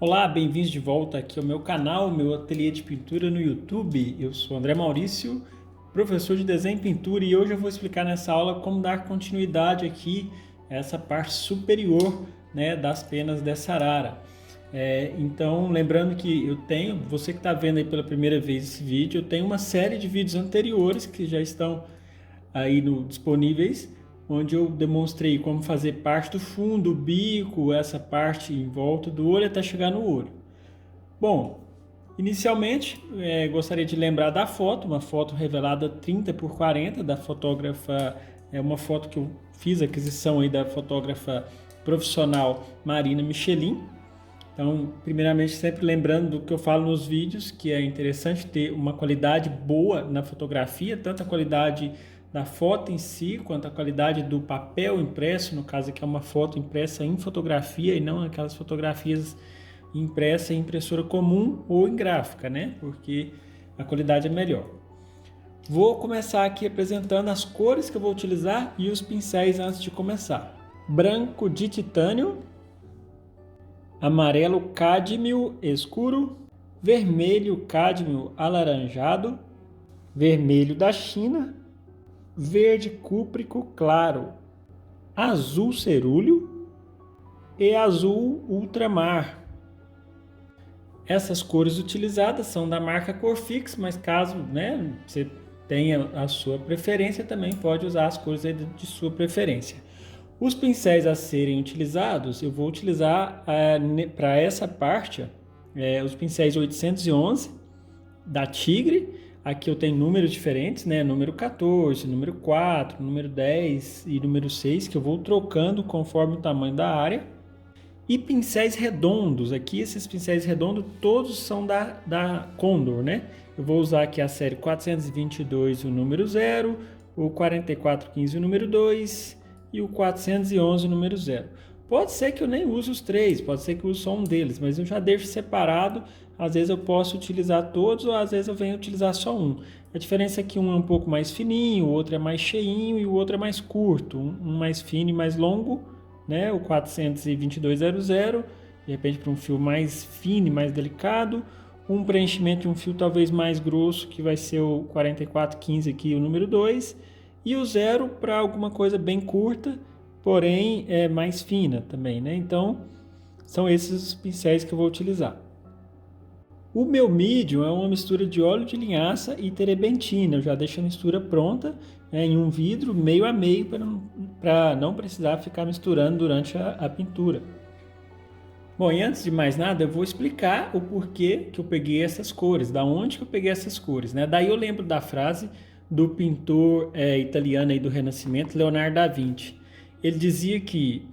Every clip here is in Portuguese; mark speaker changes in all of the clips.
Speaker 1: Olá, bem-vindos de volta aqui ao meu canal, meu ateliê de pintura no YouTube. Eu sou André Maurício, professor de desenho e pintura, e hoje eu vou explicar nessa aula como dar continuidade aqui a essa parte superior, né, das penas dessa arara. Então, lembrando que você que está vendo aí pela primeira vez esse vídeo, eu tenho uma série de vídeos anteriores que já estão aí disponíveis, onde eu demonstrei como fazer parte do fundo, o bico, essa parte em volta do olho até chegar no olho. Bom, inicialmente gostaria de lembrar da foto, uma foto revelada 30 por 40 da fotógrafa, uma foto que eu fiz a aquisição aí da fotógrafa profissional Marina Michelin. Então, primeiramente, sempre lembrando do que eu falo nos vídeos, que é interessante ter uma qualidade boa na fotografia, tanto a qualidade da foto em si, quanto a qualidade do papel impresso, no caso aqui é uma foto impressa em fotografia e não aquelas fotografias impressas em impressora comum ou em gráfica, né? Porque a qualidade é melhor. Vou começar aqui apresentando as cores que eu vou utilizar e os pincéis antes de começar. Branco de titânio, amarelo cádmio escuro, vermelho cádmio alaranjado, vermelho da China, verde cúprico claro, azul cerúleo e azul ultramar. Essas cores utilizadas são da marca Corfix, mas caso você tenha a sua preferência, também pode usar as cores de sua preferência. Os pincéis a serem utilizados, eu vou utilizar para essa parte os pincéis 811 da Tigre. Aqui eu tenho números diferentes, né? Número 14, número 4, número 10 e número 6, que eu vou trocando conforme o tamanho da área. E pincéis redondos, aqui esses pincéis redondos todos são da Condor, né? Eu vou usar aqui a série 422, o número 0, o 4415, o número 2 e o 411, o número 0. Pode ser que eu nem use os três, pode ser que eu use só um deles, mas eu já deixo separado. Às vezes eu posso utilizar todos ou às vezes eu venho utilizar só um. A diferença é que um é um pouco mais fininho, o outro é mais cheinho e o outro é mais curto. Um mais fino e mais longo, né? O 42200, de repente para um fio mais fino e mais delicado. Um preenchimento de um fio talvez mais grosso, que vai ser o 4415 aqui, o número 2. E o 0 para alguma coisa bem curta, porém é mais fina também, né? Então, são esses os pincéis que eu vou utilizar. O meu medium é uma mistura de óleo de linhaça e terebentina. Eu já deixo a mistura pronta, em um vidro meio a meio para não precisar ficar misturando durante a pintura. Bom, e antes de mais nada, eu vou explicar o porquê que eu peguei essas cores, da onde que eu peguei essas cores, né? Daí eu lembro da frase do pintor italiano aí do Renascimento, Leonardo da Vinci. Ele dizia que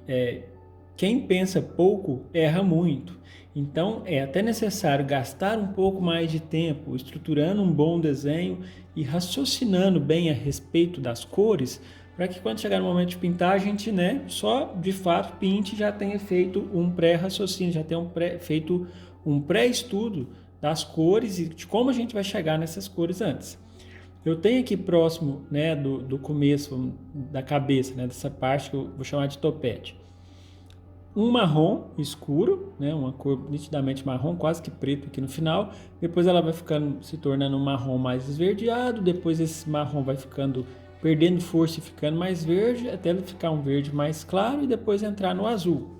Speaker 1: quem pensa pouco erra muito. Então é até necessário gastar um pouco mais de tempo estruturando um bom desenho e raciocinando bem a respeito das cores, para que quando chegar no momento de pintar, a gente só de fato pinte, já tenha feito um pré-raciocínio, já tenha feito um pré-estudo das cores e de como a gente vai chegar nessas cores antes. Eu tenho aqui próximo do começo da cabeça, dessa parte que eu vou chamar de topete, um marrom escuro, uma cor nitidamente marrom, quase que preto aqui no final. Depois ela vai se tornando um marrom mais esverdeado. Depois esse marrom vai perdendo força e ficando mais verde, até ele ficar um verde mais claro e depois entrar no azul.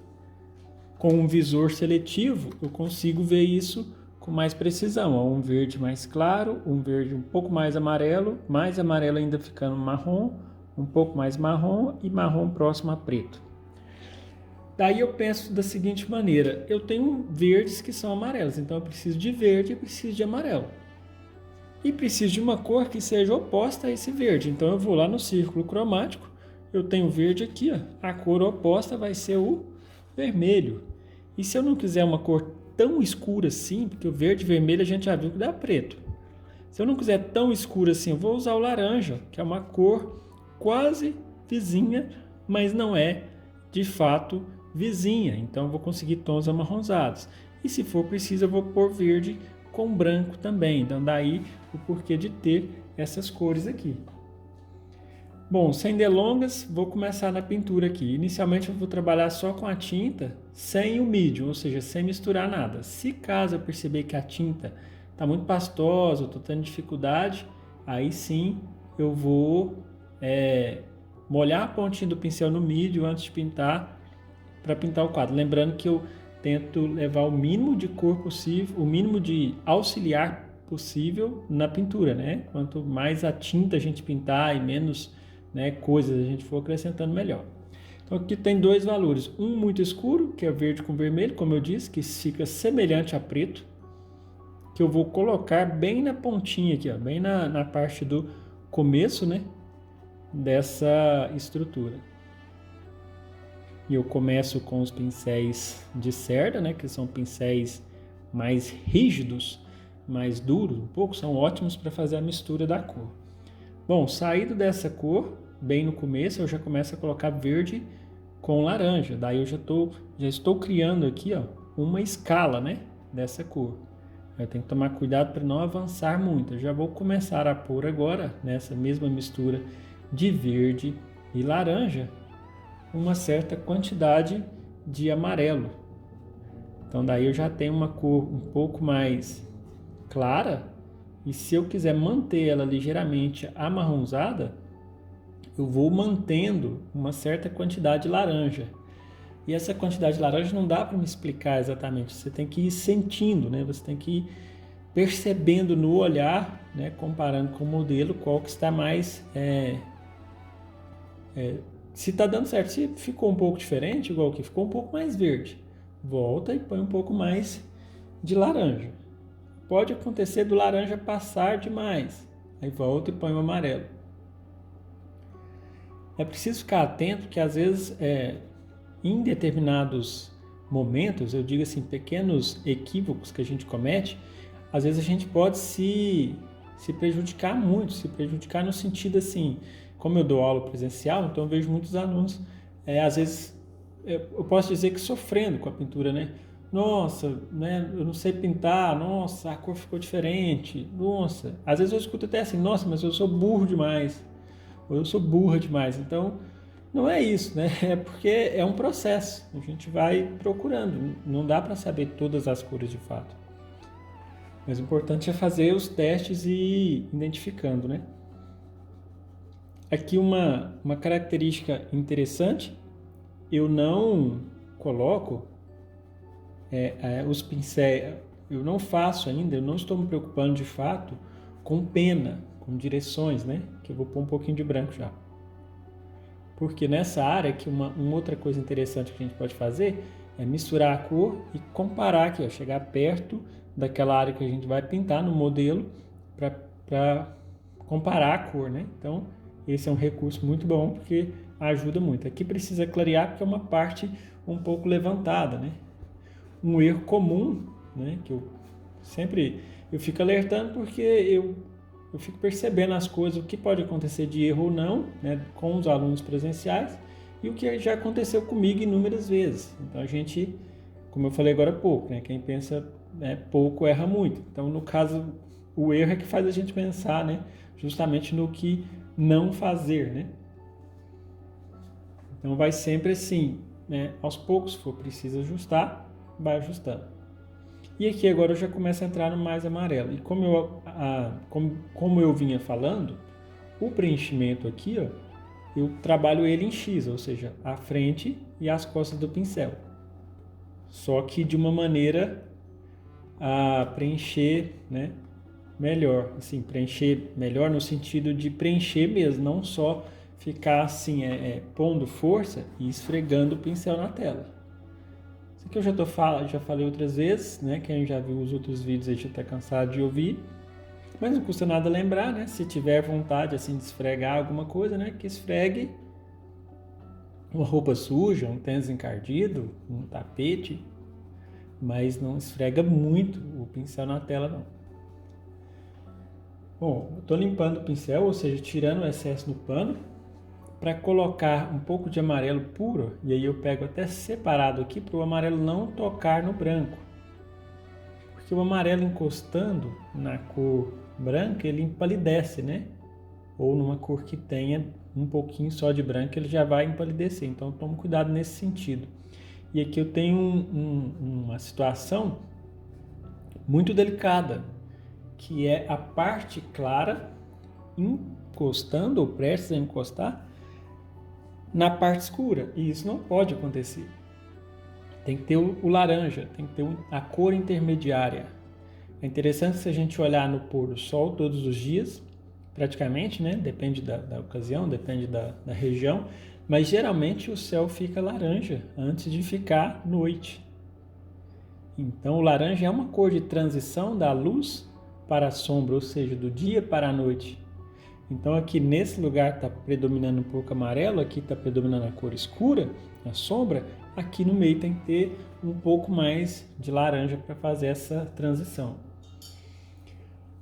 Speaker 1: Com um visor seletivo, eu consigo ver isso com mais precisão. Um verde mais claro, um verde um pouco mais amarelo ainda ficando marrom, um pouco mais marrom e marrom próximo a preto. Daí eu penso da seguinte maneira: eu tenho verdes que são amarelos, então eu preciso de verde e preciso de amarelo. E preciso de uma cor que seja oposta a esse verde, então eu vou lá no círculo cromático, eu tenho verde aqui, a cor oposta vai ser o vermelho. E se eu não quiser uma cor tão escura assim, porque o verde e vermelho a gente já viu que dá preto. Se eu não quiser tão escuro assim, eu vou usar o laranja, que é uma cor quase vizinha, mas não é de fato vizinha, então eu vou conseguir tons amarronzados. E se for preciso, eu vou pôr verde com branco também. Então daí o porquê de ter essas cores aqui. Bom, sem delongas, vou começar na pintura aqui. Inicialmente eu vou trabalhar só com a tinta, sem o medium, ou seja, sem misturar nada. Se caso eu perceber que a tinta está muito pastosa, eu estou tendo dificuldade, aí sim eu vou molhar a pontinha do pincel no medium antes de pintar, para pintar o quadro. Lembrando que eu tento levar o mínimo de cor possível, o mínimo de auxiliar possível na pintura, né? Quanto mais a tinta a gente pintar e menos, né, coisas a gente for acrescentando, melhor. Então aqui tem dois valores, um muito escuro, que é verde com vermelho, como eu disse, que fica semelhante a preto, que eu vou colocar bem na pontinha aqui, ó, bem na parte do começo, né, dessa estrutura. E eu começo com os pincéis de cerda, né, que são pincéis mais rígidos, mais duros, um pouco, são ótimos para fazer a mistura da cor. Bom, saído dessa cor, bem no começo, eu já começo a colocar verde com laranja. Daí eu já estou criando aqui, ó, uma escala, né, dessa cor. Eu tenho que tomar cuidado para não avançar muito. Eu já vou começar a pôr agora, nessa mesma mistura de verde e laranja, uma certa quantidade de amarelo. Então daí eu já tenho uma cor um pouco mais clara, e se eu quiser manter ela ligeiramente amarronzada, eu vou mantendo uma certa quantidade de laranja. E essa quantidade de laranja não dá para me explicar exatamente, você tem que ir sentindo, né? Você tem que ir percebendo no olhar, né? Comparando com o modelo, qual que está mais... se está dando certo. Se ficou um pouco diferente, igual que ficou um pouco mais verde, volta e põe um pouco mais de laranja. Pode acontecer do laranja passar demais, aí volta e põe o amarelo. É preciso ficar atento que às vezes, em determinados momentos, eu digo assim, pequenos equívocos que a gente comete, às vezes a gente pode se prejudicar muito, se prejudicar no sentido assim, como eu dou aula presencial, então eu vejo muitos alunos, às vezes, eu posso dizer que sofrendo com a pintura, né? Nossa, né, eu não sei pintar, nossa, a cor ficou diferente, nossa. Às vezes eu escuto até assim, nossa, mas eu sou burro demais, ou eu sou burra demais. Então, não é isso, né? É porque é um processo, a gente vai procurando, não dá para saber todas as cores de fato. Mas o importante é fazer os testes e ir identificando, né? Aqui uma característica interessante, eu não coloco os pincéis, eu não faço ainda, eu não estou me preocupando de fato com pena, com direções, né? Que eu vou pôr um pouquinho de branco já. Porque nessa área, que uma outra coisa interessante que a gente pode fazer é misturar a cor e comparar aqui, ó, chegar perto daquela área que a gente vai pintar no modelo para comparar a cor, né? Então, esse é um recurso muito bom porque ajuda muito. Aqui precisa clarear porque é uma parte um pouco levantada, né? Um erro comum, né, que eu fico alertando porque eu fico percebendo as coisas, o que pode acontecer de erro ou não, né, com os alunos presenciais e o que já aconteceu comigo inúmeras vezes. Então a gente, como eu falei agora há pouco, né, quem pensa pouco erra muito. Então no caso, o erro é que faz a gente pensar, né, justamente no que não fazer, né. Então vai sempre assim, né, aos poucos, se for preciso ajustar, vai ajustando. E aqui agora eu já começo a entrar no mais amarelo. E como eu vinha falando, o preenchimento aqui, ó, eu trabalho ele em X, ou seja, a frente e as costas do pincel. Só que de uma maneira a preencher, né, melhor. Assim, preencher melhor no sentido de preencher mesmo, não só ficar assim, pondo força e esfregando o pincel na tela. Isso aqui eu já falei outras vezes, né? Quem já viu os outros vídeos aí já está cansado de ouvir. Mas não custa nada lembrar, né? Se tiver vontade assim de esfregar alguma coisa, né? Que esfregue uma roupa suja, um tênis encardido, um tapete. Mas não esfrega muito o pincel na tela, não. Bom, eu estou limpando o pincel, ou seja, tirando o excesso no pano, para colocar um pouco de amarelo puro, e aí eu pego até separado aqui para o amarelo não tocar no branco. Porque o amarelo encostando na cor branca, ele empalidece, né? ou numa cor que tenha um pouquinho só de branco, ele já vai empalidecer. Então, tome cuidado nesse sentido. E aqui eu tenho uma situação muito delicada, que é a parte clara encostando ou prestes a encostar na parte escura. E isso não pode acontecer. Tem que ter o laranja, tem que ter a cor intermediária. É interessante se a gente olhar no pôr do sol todos os dias, praticamente, né? Depende da ocasião, depende da região, mas geralmente o céu fica laranja antes de ficar noite. Então o laranja é uma cor de transição da luz para a sombra, ou seja, do dia para a noite. Então aqui nesse lugar está predominando um pouco amarelo, aqui está predominando a cor escura, a sombra, aqui no meio tem que ter um pouco mais de laranja para fazer essa transição.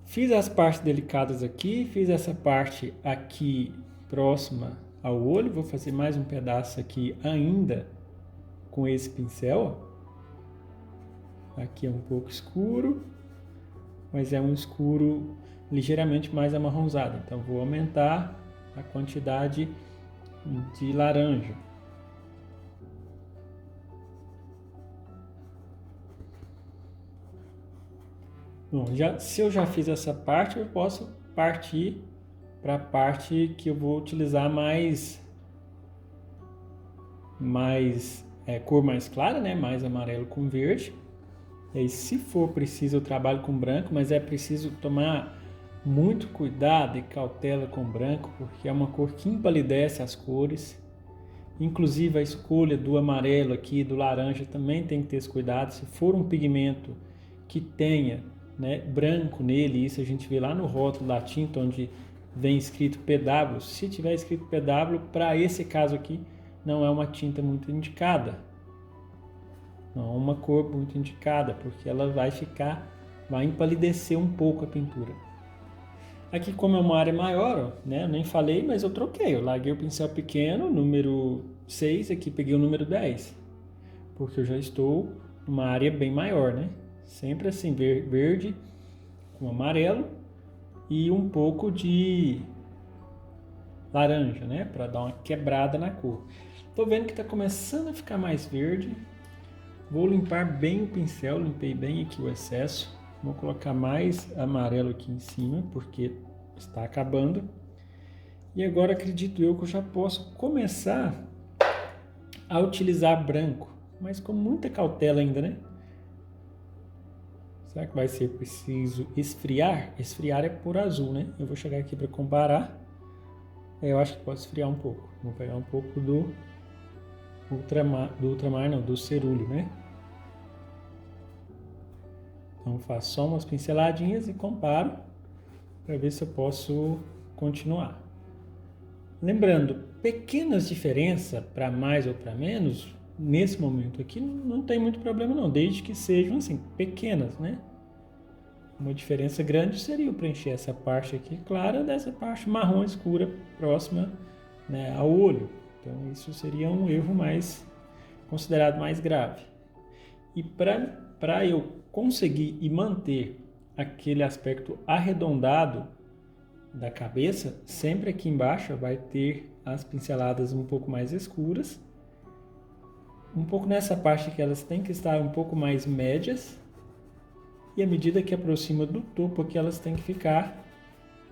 Speaker 1: Fiz as partes delicadas aqui, fiz essa parte aqui próxima ao olho, vou fazer mais um pedaço aqui ainda com esse pincel. Aqui é um pouco escuro, mas é um escuro ligeiramente mais amarronzado, então vou aumentar a quantidade de laranja. Bom, se eu já fiz essa parte, eu posso partir para a parte que eu vou utilizar cor mais clara, né? Mais amarelo com verde. E aí, se for preciso, eu trabalho com branco, mas é preciso tomar muito cuidado e cautela com branco, porque é uma cor que empalidece as cores. Inclusive a escolha do amarelo aqui, do laranja, também tem que ter esse cuidado. Se for um pigmento que tenha, né, branco nele, isso a gente vê lá no rótulo da tinta, onde vem escrito PW. Se tiver escrito PW, para esse caso aqui, não é uma tinta muito indicada. Não é uma cor muito indicada, porque ela vai empalidecer um pouco a pintura. Aqui, como é uma área maior, ó, né, eu nem falei, mas eu troquei. Eu larguei o pincel pequeno, número 6, aqui peguei o número 10, porque eu já estou numa área bem maior, né? Sempre assim, verde com amarelo e um pouco de laranja, né? Para dar uma quebrada na cor. Tô vendo que está começando a ficar mais verde. Vou limpar bem o pincel, limpei bem aqui o excesso. Vou colocar mais amarelo aqui em cima, porque está acabando. E agora acredito eu que eu já posso começar a utilizar branco, mas com muita cautela ainda, né? Será que vai ser preciso esfriar? Esfriar é por azul, né? Eu vou chegar aqui para comparar. Eu acho que pode esfriar um pouco. Vou pegar um pouco do ultramar, do cerúleo, né? Então faço só umas pinceladinhas e comparo para ver se eu posso continuar. Lembrando, pequenas diferenças para mais ou para menos, nesse momento aqui não tem muito problema não, desde que sejam assim, pequenas, né? Uma diferença grande seria eu preencher essa parte aqui clara dessa parte marrom escura próxima, né, ao olho. Então isso seria um erro considerado mais grave. E para eu conseguir e manter aquele aspecto arredondado da cabeça, sempre aqui embaixo vai ter as pinceladas um pouco mais escuras. Um pouco nessa parte que elas têm que estar um pouco mais médias. E à medida que aproxima do topo aqui, elas têm que ficar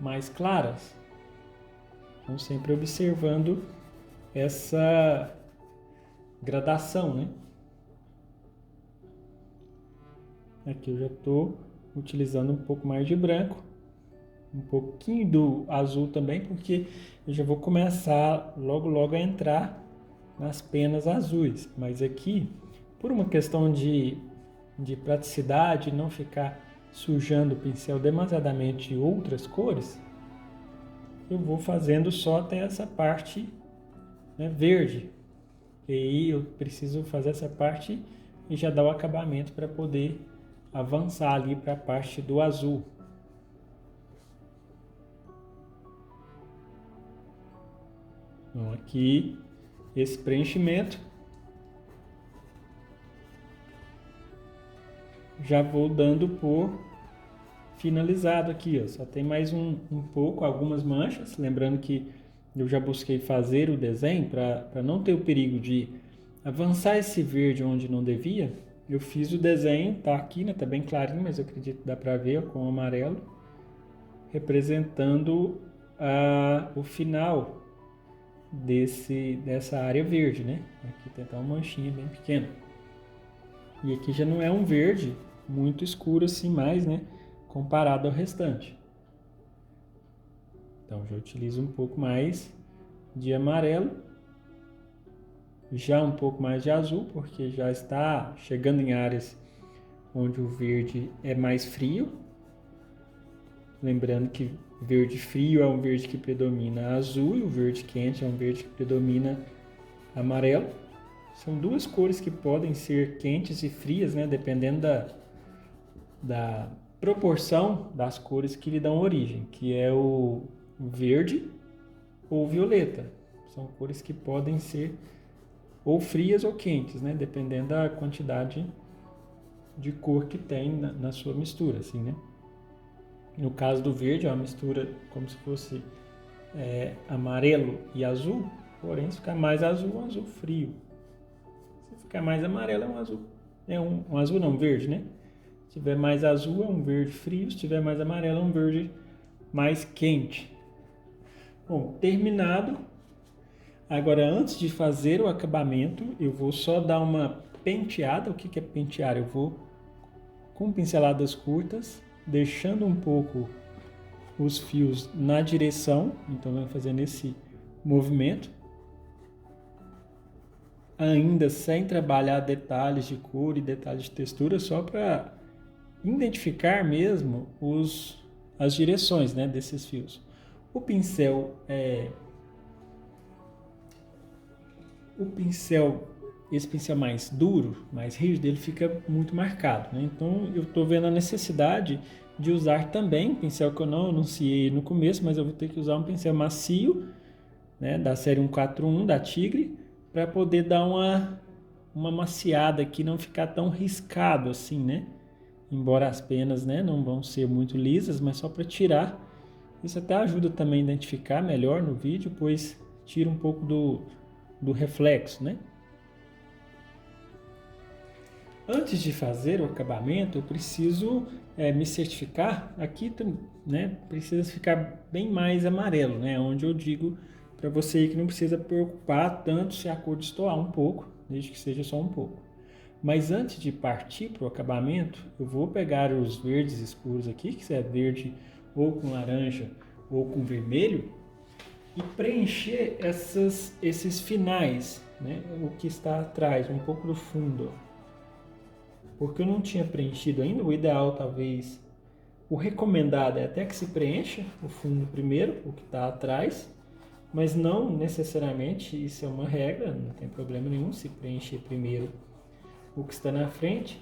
Speaker 1: mais claras. Então sempre observando essa gradação, né? Aqui eu já estou utilizando um pouco mais de branco, um pouquinho do azul também, porque eu já vou começar logo a entrar nas penas azuis. Mas aqui, por uma questão de praticidade, não ficar sujando o pincel demasiadamente de outras cores, eu vou fazendo só até essa parte, né, verde. E aí eu preciso fazer essa parte e já dar o acabamento para poder avançar ali para a parte do azul. Então aqui, esse preenchimento, já vou dando por finalizado aqui, ó. Só tem mais um pouco, algumas manchas. Lembrando que eu já busquei fazer o desenho para não ter o perigo de avançar esse verde onde não devia. Eu fiz o desenho, tá aqui, né? Tá bem clarinho, mas eu acredito que dá para ver, ó, com o amarelo, representando o final dessa área verde, né? Aqui tem até uma manchinha bem pequena. E aqui já não é um verde muito escuro assim mais, né? Comparado ao restante. Então já utilizo um pouco mais de amarelo, já um pouco mais de azul, porque já está chegando em áreas onde o verde é mais frio. Lembrando que verde frio é um verde que predomina azul e o verde quente é um verde que predomina amarelo. São duas cores que podem ser quentes e frias, né? Dependendo da proporção das cores que lhe dão origem, que é o verde ou violeta. São cores que podem ser ou frias ou quentes, né? Dependendo da quantidade de cor que tem na sua mistura, assim, né? No caso do verde, é uma mistura como se fosse amarelo e azul, porém se ficar mais azul, é um azul frio. Se ficar mais amarelo, é um azul. Um azul não, verde, né? Se tiver mais azul, é um verde frio. Se tiver mais amarelo, é um verde mais quente. Bom, terminado. Agora, antes de fazer o acabamento, eu vou só dar uma penteada. O que é pentear? Eu vou com pinceladas curtas, deixando um pouco os fios na direção. Então, vai fazendo esse movimento. Ainda sem trabalhar detalhes de cor e detalhes de textura, só para identificar mesmo as direções, né, desses fios. Esse pincel mais duro, mais rígido, ele fica muito marcado, né? Então eu estou vendo a necessidade de usar também um pincel que eu não anunciei no começo, mas eu vou ter que usar um pincel macio, né, da série 141 da Tigre, para poder dar uma maciada aqui, não ficar tão riscado assim, né? Embora as penas, né, não vão ser muito lisas, mas só para tirar. Isso até ajuda também a identificar melhor no vídeo, pois tira um pouco do reflexo, né? Antes de fazer o acabamento, eu preciso me certificar. Aqui, né, precisa ficar bem mais amarelo, né? Onde eu digo para você que não precisa preocupar tanto se a cor destoar um pouco, desde que seja só um pouco. Mas antes de partir para o acabamento, eu vou pegar os verdes escuros aqui, que é verde ou com laranja ou com vermelho, e preencher esses finais, né? O que está atrás, um pouco do fundo. Porque eu não tinha preenchido ainda, o ideal talvez, o recomendado é até que se preencha o fundo primeiro, o que está atrás, mas não necessariamente, isso é uma regra, não tem problema nenhum se preencher primeiro o que está na frente.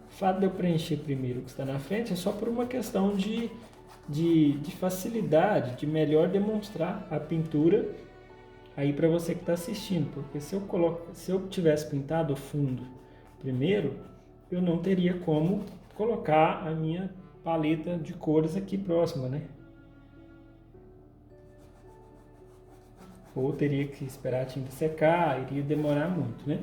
Speaker 1: O fato de eu preencher primeiro o que está na frente é só por uma questão de facilidade, de melhor demonstrar a pintura aí para você que está assistindo, porque se eu tivesse pintado o fundo primeiro, eu não teria como colocar a minha paleta de cores aqui próxima, né? Ou teria que esperar a tinta secar, iria demorar muito, né?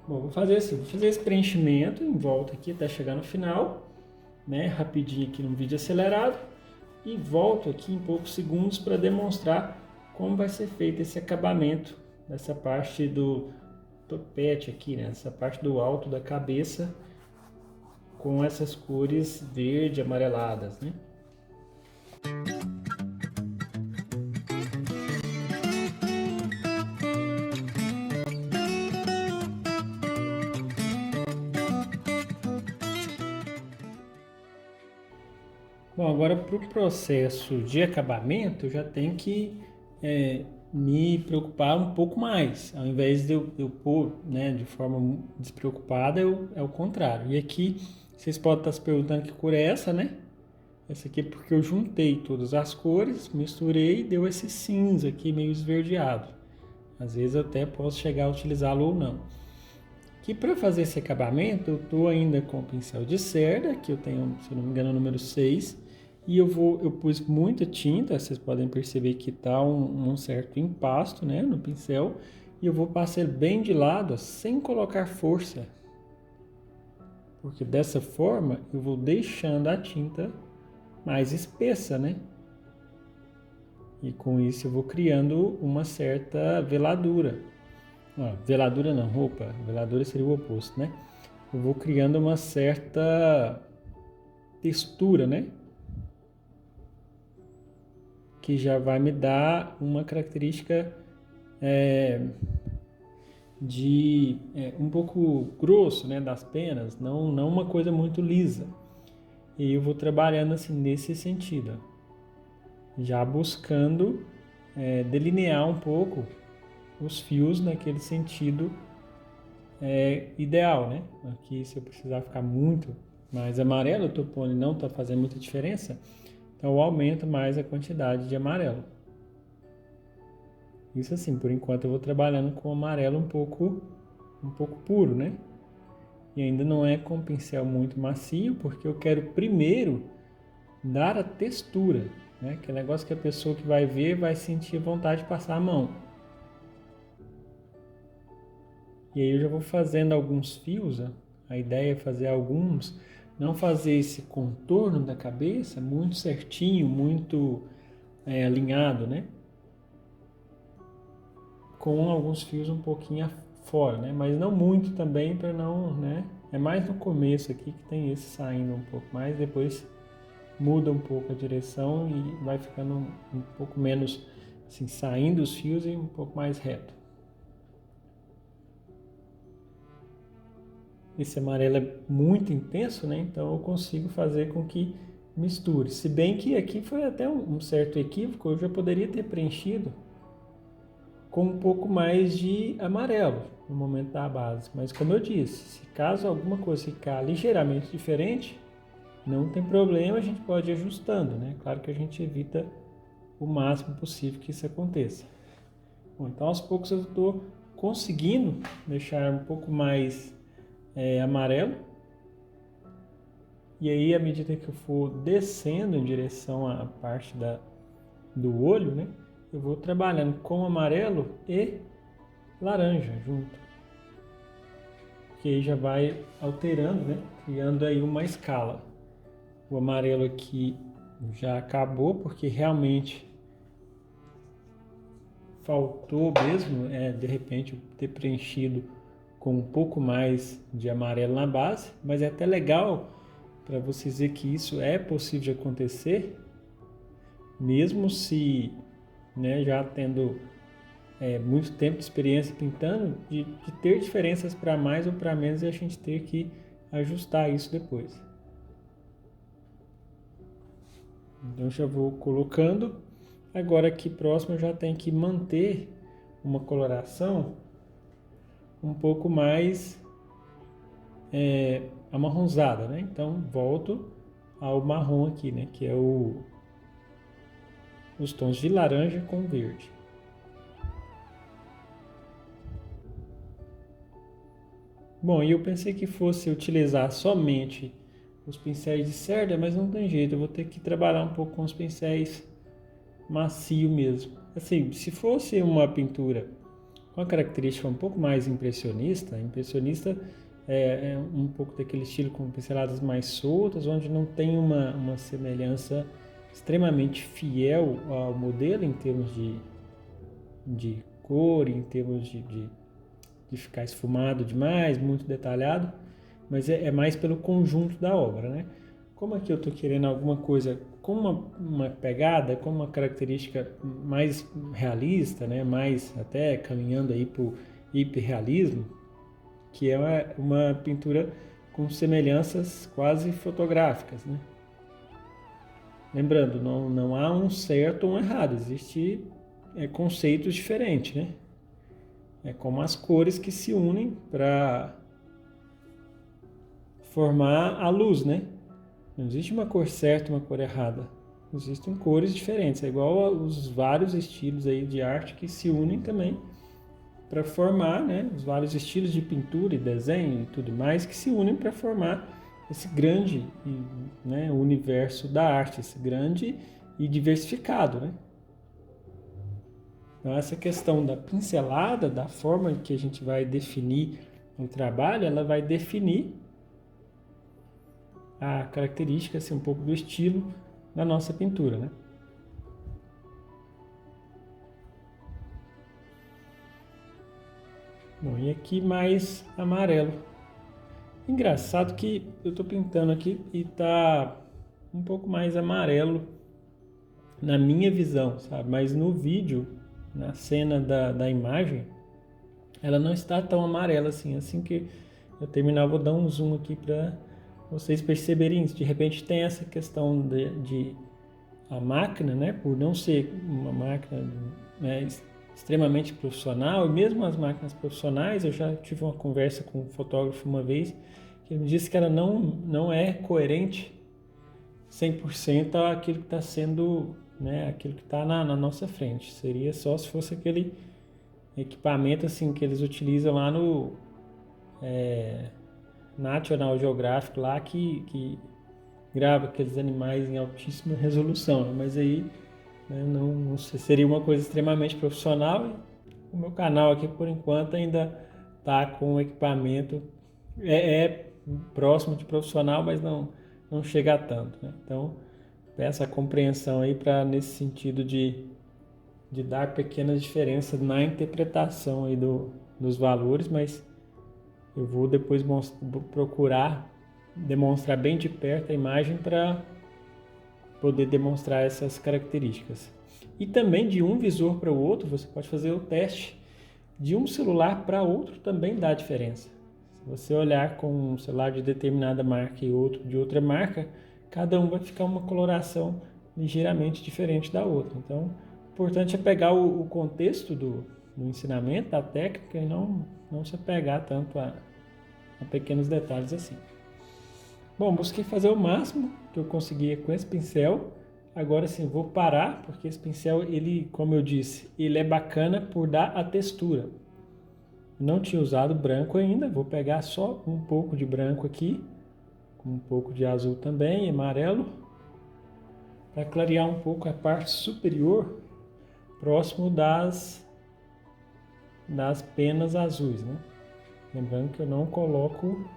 Speaker 1: Bom, vou fazer assim, vou fazer esse preenchimento em volta aqui até chegar no final, né? Rapidinho aqui no vídeo acelerado, e volto aqui em poucos segundos para demonstrar como vai ser feito esse acabamento dessa parte do topete aqui, né? Essa parte do alto da cabeça com essas cores verde amareladas, né? Bom, agora para o processo de acabamento, eu já tenho que me preocupar um pouco mais. Ao invés de eu pôr, né, de forma despreocupada, é o contrário. E aqui, vocês podem estar se perguntando que cor é essa, né? Essa aqui é porque eu juntei todas as cores, misturei e deu esse cinza aqui meio esverdeado. Às vezes eu até posso chegar a utilizá-lo ou não. Que para fazer esse acabamento, eu estou ainda com o pincel de cerda, que eu tenho, se não me engano, o número 6, e eu pus muita tinta, vocês podem perceber que está um certo impasto, né, no pincel, e eu vou passar ele bem de lado, sem colocar força, porque dessa forma eu vou deixando a tinta mais espessa, né? E com isso eu vou criando uma certa veladura. Veladura não, roupa. Veladura seria o oposto, né? Eu vou criando uma certa textura, né? Que já vai me dar uma característica um pouco grosso, né? Das penas, não uma coisa muito lisa. E eu vou trabalhando assim nesse sentido, já buscando delinear um pouco os fios naquele sentido ideal, né? Aqui, se eu precisar ficar muito mais amarelo, o topone não está fazendo muita diferença, então eu aumento mais a quantidade de amarelo. Isso assim, por enquanto eu vou trabalhando com amarelo um pouco puro, né? E ainda não é com pincel muito macio, porque eu quero primeiro dar a textura, né? Que é negócio que a pessoa que vai ver vai sentir vontade de passar a mão. E aí eu já vou fazendo alguns fios, a ideia é fazer alguns, não fazer esse contorno da cabeça muito certinho, muito alinhado, né? Com alguns fios um pouquinho fora, né? Mas não muito também para não, né? É mais no começo aqui que tem esse saindo um pouco mais, depois muda um pouco a direção e vai ficando um pouco menos assim, saindo os fios e um pouco mais reto. Esse amarelo é muito intenso, né? Então eu consigo fazer com que misture. Se bem que aqui foi até um certo equívoco, eu já poderia ter preenchido com um pouco mais de amarelo no momento da base. Mas como eu disse, se caso alguma coisa ficar ligeiramente diferente, não tem problema, a gente pode ir ajustando, né? Claro que a gente evita o máximo possível que isso aconteça. Bom, então aos poucos eu estou conseguindo deixar um pouco mais amarelo. E aí, à medida que eu for descendo em direção à parte do olho, né? Eu vou trabalhando com amarelo e laranja junto. Que aí já vai alterando, né? Criando aí uma escala. O amarelo aqui já acabou, porque realmente faltou mesmo, de repente, ter preenchido com um pouco mais de amarelo na base, mas é até legal para vocês ver que isso é possível de acontecer, mesmo se, né, já tendo muito tempo de experiência pintando, de ter diferenças para mais ou para menos e a gente ter que ajustar isso depois. Então já vou colocando. Agora aqui próximo eu já tenho que manter uma coloração um pouco mais amarronzada, né? Então volto ao marrom aqui, né? Que é os tons de laranja com verde. Bom, e eu pensei que fosse utilizar somente os pincéis de cerda, mas não tem jeito, eu vou ter que trabalhar um pouco com os pincéis macio mesmo. Assim, se fosse uma pintura com a característica um pouco mais impressionista é um pouco daquele estilo com pinceladas mais soltas, onde não tem uma semelhança extremamente fiel ao modelo em termos de cor, em termos de ficar esfumado demais, muito detalhado, mas é mais pelo conjunto da obra, né? Como aqui eu estou querendo alguma coisa com uma pegada, com uma característica mais realista, né? Mais até caminhando aí para o hiperrealismo, que é uma pintura com semelhanças quase fotográficas, né? Lembrando, não há um certo ou um errado, existe conceitos diferentes, né? É como as cores que se unem para formar a luz, né? Não existe uma cor certa e uma cor errada. Existem cores diferentes. É igual aos vários estilos aí de arte que se unem também para formar, né, os vários estilos de pintura e desenho e tudo mais que se unem para formar esse grande, né, universo da arte, esse grande e diversificado, né? Então essa questão da pincelada, da forma que a gente vai definir o trabalho, ela vai definir a característica, assim, um pouco do estilo da nossa pintura, né? Bom, e aqui mais amarelo. Engraçado que eu estou pintando aqui e tá um pouco mais amarelo na minha visão, sabe? Mas no vídeo, na cena da imagem, ela não está tão amarela assim. Assim que eu terminar, eu vou dar um zoom aqui para vocês perceberem isso. De repente tem essa questão de a máquina, né? Por não ser uma máquina, né, extremamente profissional, e mesmo as máquinas profissionais, eu já tive uma conversa com um fotógrafo uma vez, que ele me disse que ela não é coerente 100% àquilo que está sendo, né, aquilo que está na nossa frente. Seria só se fosse aquele equipamento assim que eles utilizam lá no National Geographic lá que grava aqueles animais em altíssima resolução, né? Mas aí, né, não sei, seria uma coisa extremamente profissional. O meu canal aqui por enquanto ainda está com o equipamento é próximo de profissional, mas não chega a tanto, né? Então peço a compreensão aí para nesse sentido de dar pequenas diferenças na interpretação aí dos valores, mas eu vou depois procurar demonstrar bem de perto a imagem para poder demonstrar essas características. E também de um visor para o outro, você pode fazer o teste de um celular para outro, também dá diferença. Se você olhar com um celular de determinada marca e outro de outra marca, cada um vai ficar uma coloração ligeiramente diferente da outra. Então, o importante é pegar o contexto do ensinamento, da técnica, e não se apegar tanto a pequenos detalhes assim. Bom, busquei fazer o máximo que eu conseguia com esse pincel. Agora sim, vou parar, porque esse pincel, ele, como eu disse, ele é bacana por dar a textura. Não tinha usado branco ainda, vou pegar só um pouco de branco aqui, com um pouco de azul também, amarelo, para clarear um pouco a parte superior, próximo das penas azuis, né? Lembrando que eu não coloco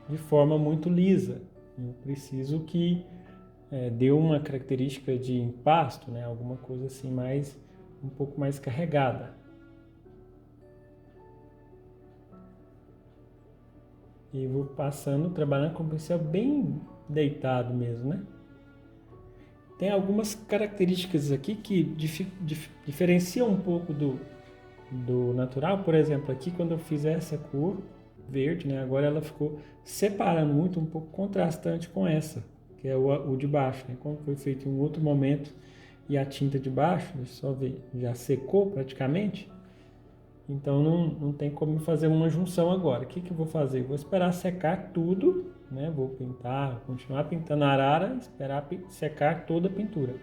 Speaker 1: de forma muito lisa. Eu preciso que dê uma característica de impasto, né? Alguma coisa assim um pouco mais carregada. E vou passando, trabalhando com o pincel bem deitado mesmo, né? Tem algumas características aqui que diferenciam um pouco do natural. Por exemplo, aqui quando eu fiz essa cor verde, né? Agora ela ficou separando muito, um pouco contrastante com essa, que é o de baixo, né? Como foi feito em um outro momento e a tinta de baixo, deixa eu só ver, já secou praticamente, então não tem como fazer uma junção agora. O que eu vou fazer? Vou esperar secar tudo, né? Vou pintar, continuar pintando a arara, esperar secar toda a pintura.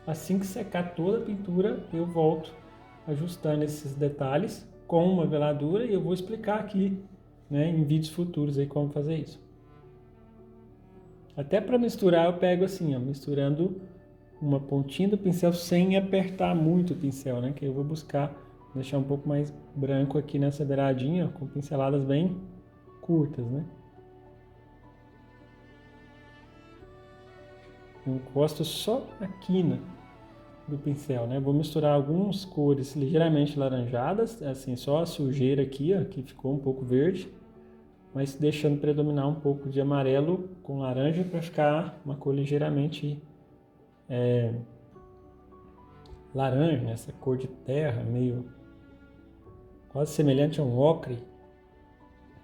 Speaker 1: Assim que secar toda a pintura, eu volto ajustando esses detalhes com uma veladura e eu vou explicar aqui, né, em vídeos futuros aí como fazer isso. Até para misturar eu pego assim, ó, misturando uma pontinha do pincel sem apertar muito o pincel, né, que eu vou buscar deixar um pouco mais branco aqui nessa beiradinha, ó, com pinceladas bem curtas, né. Eu encosto só a quina do pincel, né? Vou misturar algumas cores ligeiramente laranjadas, assim, só a sujeira aqui, ó, que ficou um pouco verde, mas deixando predominar um pouco de amarelo com laranja para ficar uma cor ligeiramente laranja, né? Essa cor de terra, meio quase semelhante a um ocre.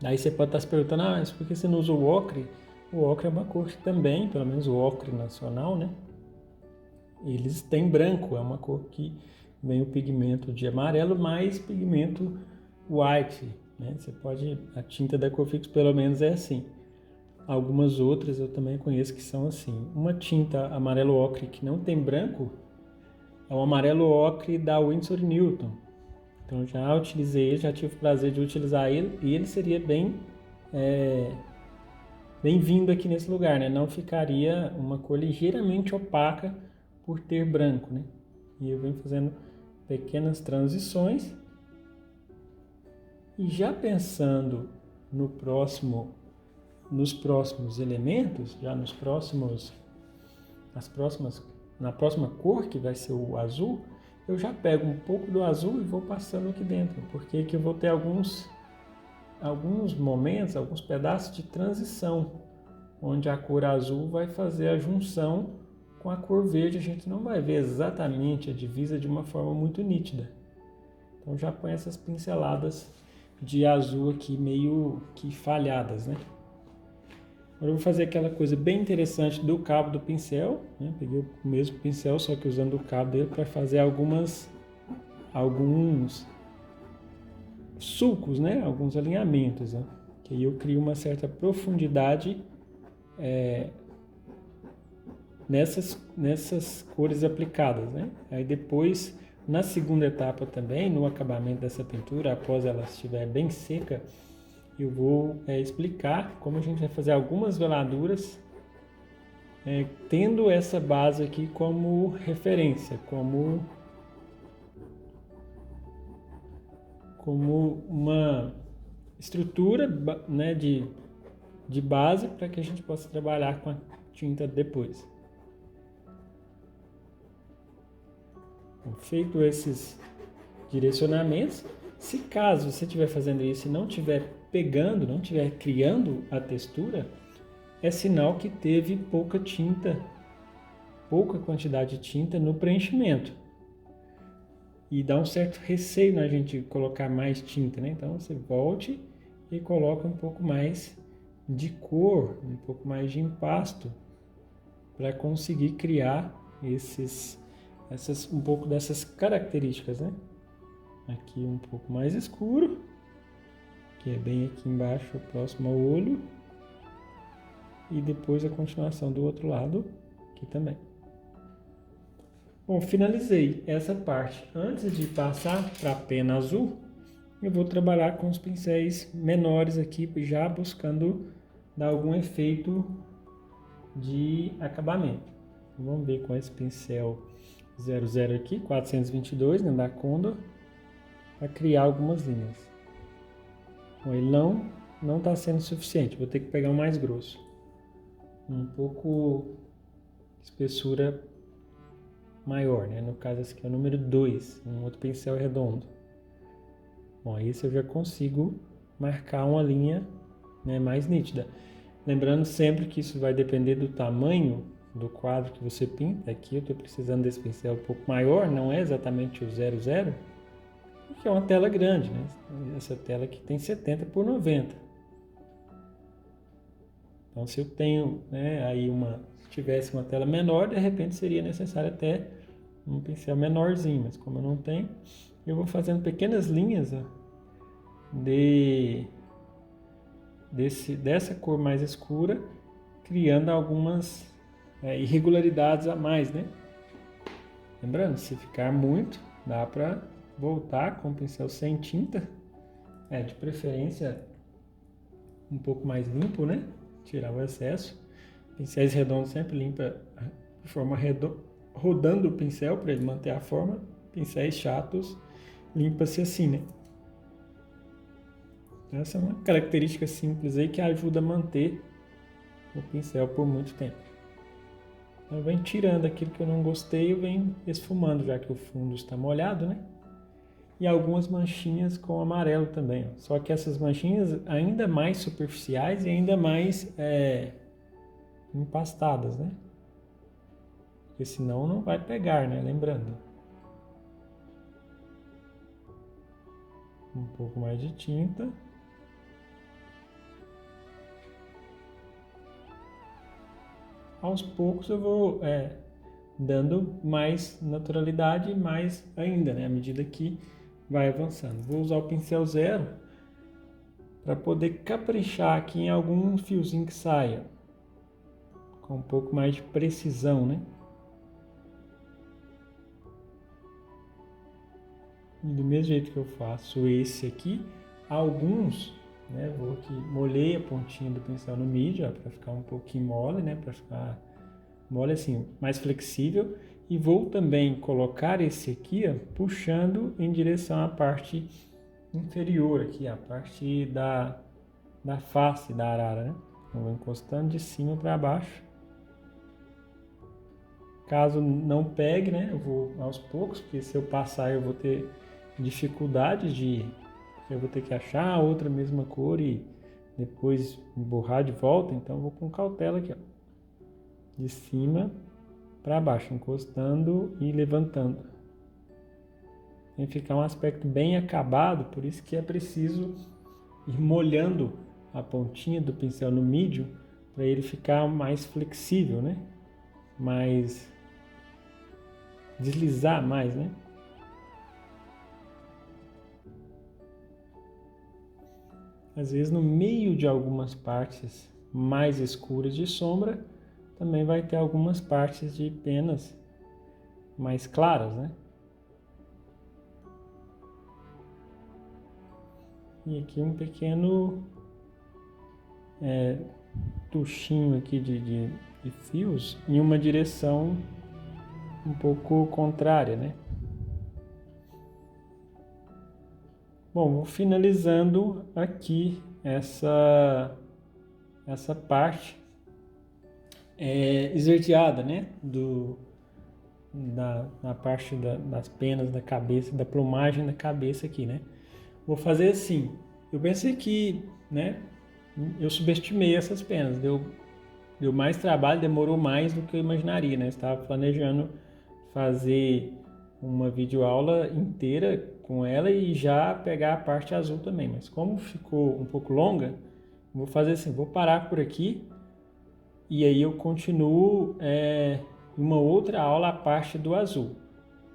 Speaker 1: Aí você pode estar se perguntando, mas por que você não usa o ocre? O ocre é uma cor que também, pelo menos o ocre nacional, né? Eles têm branco, é uma cor que vem o pigmento de amarelo mais pigmento white, né? Você pode, a tinta da Cofix pelo menos é assim. Algumas outras eu também conheço que são assim. Uma tinta amarelo ocre que não tem branco é o amarelo ocre da Winsor Newton. Então já utilizei ele, já tive o prazer de utilizar ele e ele seria bem-vindo aqui nesse lugar, né? Não ficaria uma cor ligeiramente opaca por ter branco, né? E eu venho fazendo pequenas transições. E já pensando nos próximos elementos, já na próxima cor, que vai ser o azul, eu já pego um pouco do azul e vou passando aqui dentro, porque aqui eu vou ter alguns momentos, alguns pedaços de transição, onde a cor azul vai fazer a junção com a cor verde. A gente não vai ver exatamente a divisa de uma forma muito nítida. Então já põe essas pinceladas de azul aqui meio que falhadas, né? Agora eu vou fazer aquela coisa bem interessante do cabo do pincel, né? Peguei o mesmo pincel, só que usando o cabo dele para fazer alguns sulcos, né? Alguns alinhamentos, né? Que aí eu crio uma certa profundidade nessas cores aplicadas, né? Aí depois, na segunda etapa também, no acabamento dessa pintura, após ela estiver bem seca, eu vou explicar como a gente vai fazer algumas veladuras, tendo essa base aqui como referência, como uma estrutura, né, de base para que a gente possa trabalhar com a tinta depois. Feito esses direcionamentos, se caso você estiver fazendo isso e não estiver pegando, não estiver criando a textura, é sinal que teve pouca quantidade de tinta no preenchimento. E dá um certo receio na gente colocar mais tinta, né? Então você volte e coloca um pouco mais de cor, um pouco mais de impasto, para conseguir criar um pouco dessas características, né? Aqui um pouco mais escuro, que é bem aqui embaixo, próximo ao olho, e depois a continuação do outro lado, aqui também. Bom, finalizei essa parte. Antes de passar para a pena azul, eu vou trabalhar com os pincéis menores aqui, já buscando dar algum efeito de acabamento. Vamos ver com esse pincel 00 aqui, 422, né, da Condor, para criar algumas linhas. Bom, ele não está sendo suficiente, vou ter que pegar um mais grosso. Um pouco de espessura maior, né? No caso esse aqui é o número 2, um outro pincel redondo. Bom, esse eu já consigo marcar uma linha, né, mais nítida. Lembrando sempre que isso vai depender do tamanho do quadro que você pinta. Aqui eu estou precisando desse pincel um pouco maior, não é exatamente o 00, porque é uma tela grande, né? Essa tela aqui tem 70 por 90. Então se eu tenho, né, aí se tivesse uma tela menor, de repente seria necessário até um pincel menorzinho, mas como eu não tenho, eu vou fazendo pequenas linhas, ó, dessa cor mais escura, criando algumas irregularidades a mais, né? Lembrando, se ficar muito, dá para voltar com o pincel sem tinta, de preferência um pouco mais limpo, né? Tirar o excesso. Pincéis redondos sempre limpa de forma rodando o pincel para ele manter a forma. Pincéis chatos limpa-se assim, né? Essa é uma característica simples aí que ajuda a manter o pincel por muito tempo. Eu venho tirando aquilo que eu não gostei, eu venho esfumando, já que o fundo está molhado, né? E algumas manchinhas com amarelo também. Ó. Só que essas manchinhas ainda mais superficiais e ainda mais empastadas, né? Porque senão não vai pegar, né? Lembrando. Um pouco mais de tinta. Aos poucos eu vou dando mais naturalidade, mais ainda, né? À medida que vai avançando. Vou usar o pincel 0 para poder caprichar aqui em algum fiozinho que saia. Com um pouco mais de precisão, né? E do mesmo jeito que eu faço esse aqui, alguns, né, vou aqui, molhei a pontinha do pincel no mídia para ficar um pouquinho mole, né, para ficar mole assim, mais flexível. E vou também colocar esse aqui, ó, puxando em direção à parte inferior aqui, a parte da face da arara, né? Eu vou encostando de cima para baixo. Caso não pegue, né, eu vou aos poucos, porque se eu passar eu vou ter dificuldade eu vou ter que achar a outra mesma cor e depois borrar de volta, então eu vou com cautela aqui, ó, de cima para baixo, encostando e levantando. Tem que ficar um aspecto bem acabado, por isso que é preciso ir molhando a pontinha do pincel no mídio para ele ficar mais flexível, né? Mais deslizar mais, né? Às vezes no meio de algumas partes mais escuras de sombra, também vai ter algumas partes de penas mais claras, né? E aqui um pequeno tuchinho aqui de fios em uma direção um pouco contrária, né? Bom, vou finalizando aqui essa parte esverdeada, né? Na parte das penas da cabeça, da plumagem da cabeça aqui, né? Vou fazer assim. Eu pensei que, né? Eu subestimei essas penas. Deu mais trabalho, demorou mais do que eu imaginaria, né? Estava planejando fazer uma videoaula inteira com ela e já pegar a parte azul também. Mas como ficou um pouco longa, vou fazer assim, vou parar por aqui e aí eu continuo uma outra aula a parte do azul.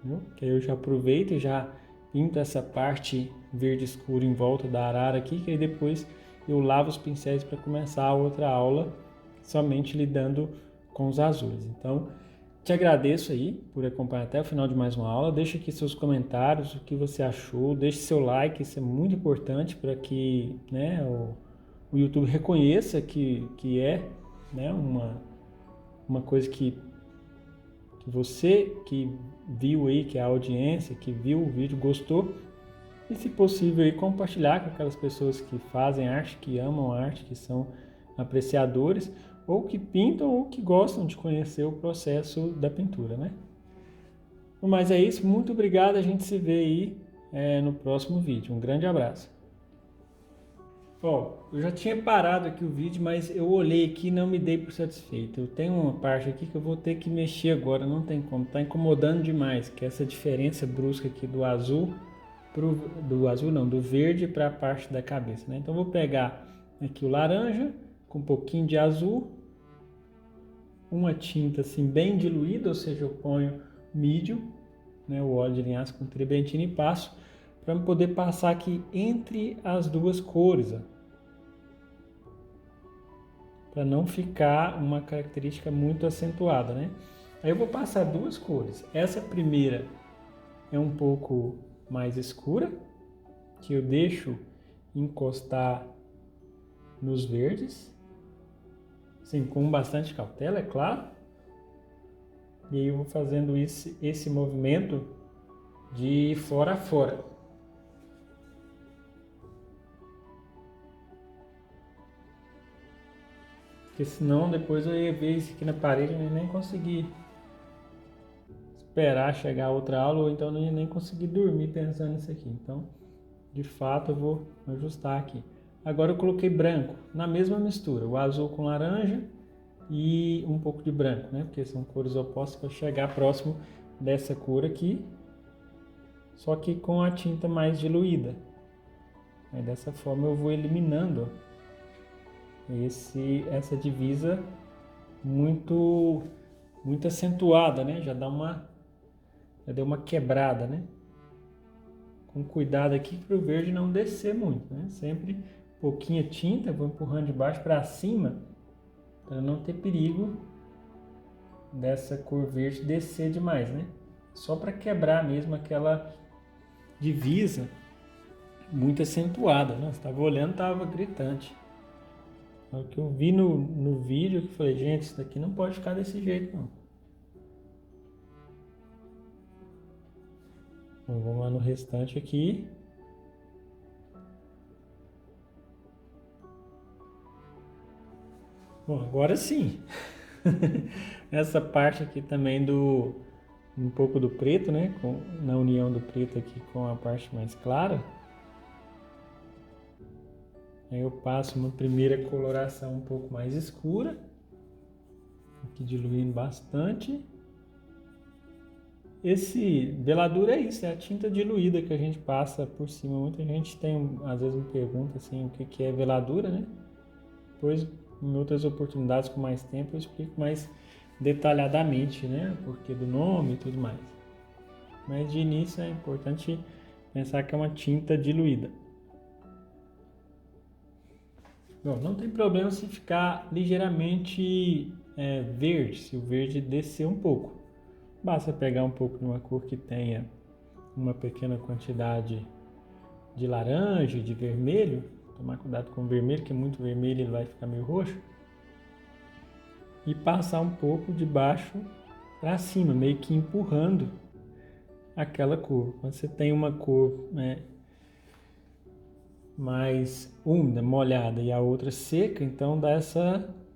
Speaker 1: Viu? Que aí eu já aproveito e já pinto essa parte verde escuro em volta da arara aqui, que aí depois eu lavo os pincéis para começar a outra aula somente lidando com os azuis. Então, te agradeço aí por acompanhar até o final de mais uma aula. Deixa aqui seus comentários, o que você achou, deixe seu like, isso é muito importante para que, né, o YouTube reconheça que é, né, uma coisa que você que viu aí, que a audiência que viu o vídeo gostou. E se possível aí compartilhar com aquelas pessoas que fazem arte, que amam arte, que são apreciadores, ou que pintam ou que gostam de conhecer o processo da pintura, né? Mas é isso, muito obrigado, a gente se vê aí no próximo vídeo. Um grande abraço. Ó, eu já tinha parado aqui o vídeo, mas eu olhei aqui e não me dei por satisfeito. Eu tenho uma parte aqui que eu vou ter que mexer agora, não tem como, tá incomodando demais, que é essa diferença brusca aqui do azul do verde para a parte da cabeça, né? Então vou pegar aqui o laranja com um pouquinho de azul, uma tinta assim bem diluída, ou seja, eu ponho medium, né, o óleo de linhaça com tribentina e passo para poder passar aqui entre as duas cores, para não ficar uma característica muito acentuada, né? Aí eu vou passar duas cores. Essa primeira é um pouco mais escura, que eu deixo encostar nos verdes, assim, com bastante cautela, é claro. E aí eu vou fazendo esse movimento de fora a fora. Porque senão depois eu ia ver isso aqui na parede e nem conseguir esperar chegar a outra aula, ou então não ia nem conseguir dormir pensando nisso aqui. Então, de fato, eu vou ajustar aqui. Agora eu coloquei branco na mesma mistura, o azul com laranja e um pouco de branco, né? Porque são cores opostas para chegar próximo dessa cor aqui, só que com a tinta mais diluída. Aí dessa forma eu vou eliminando essa divisa muito acentuada, né? Já deu uma quebrada, né? Com cuidado aqui para o verde não descer muito, né? Sempre pouquinha tinta, vou empurrando de baixo para cima para não ter perigo dessa cor verde descer demais, né? Só para quebrar mesmo divisa muito acentuada, né? Você estava olhando, estava gritante. O que eu vi no vídeo, eu falei, gente, isso daqui não pode ficar desse jeito, não. Então, vamos lá no restante aqui. Bom, agora sim. Essa parte aqui também um pouco do preto, né? Na união do preto aqui com a parte mais clara. Aí eu passo uma primeira coloração um pouco mais escura. Aqui diluindo bastante. Esse veladura é isso, é a tinta diluída que a gente passa por cima. Muita gente às vezes me pergunta assim, o que é veladura, né? Depois, em outras oportunidades com mais tempo, eu explico mais detalhadamente, né? O porquê do nome e tudo mais. Mas de início é importante pensar que é uma tinta diluída. Bom, não tem problema se ficar ligeiramente verde, se o verde descer um pouco. Basta pegar um pouco de uma cor que tenha uma pequena quantidade de laranja, de vermelho. Tomar cuidado com o vermelho, que muito vermelho ele vai ficar meio roxo. E passar um pouco de baixo para cima, meio que empurrando aquela cor. Quando você tem uma cor mais úmida, molhada e a outra seca, então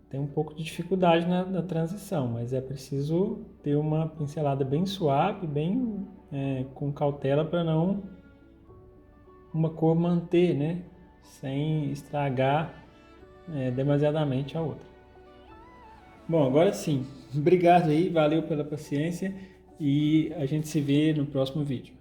Speaker 1: tem um pouco de dificuldade na transição, mas é preciso ter uma pincelada bem suave, bem com cautela para não uma cor manter, né, sem estragar demasiadamente a outra. Bom, agora sim, obrigado aí, valeu pela paciência e a gente se vê no próximo vídeo.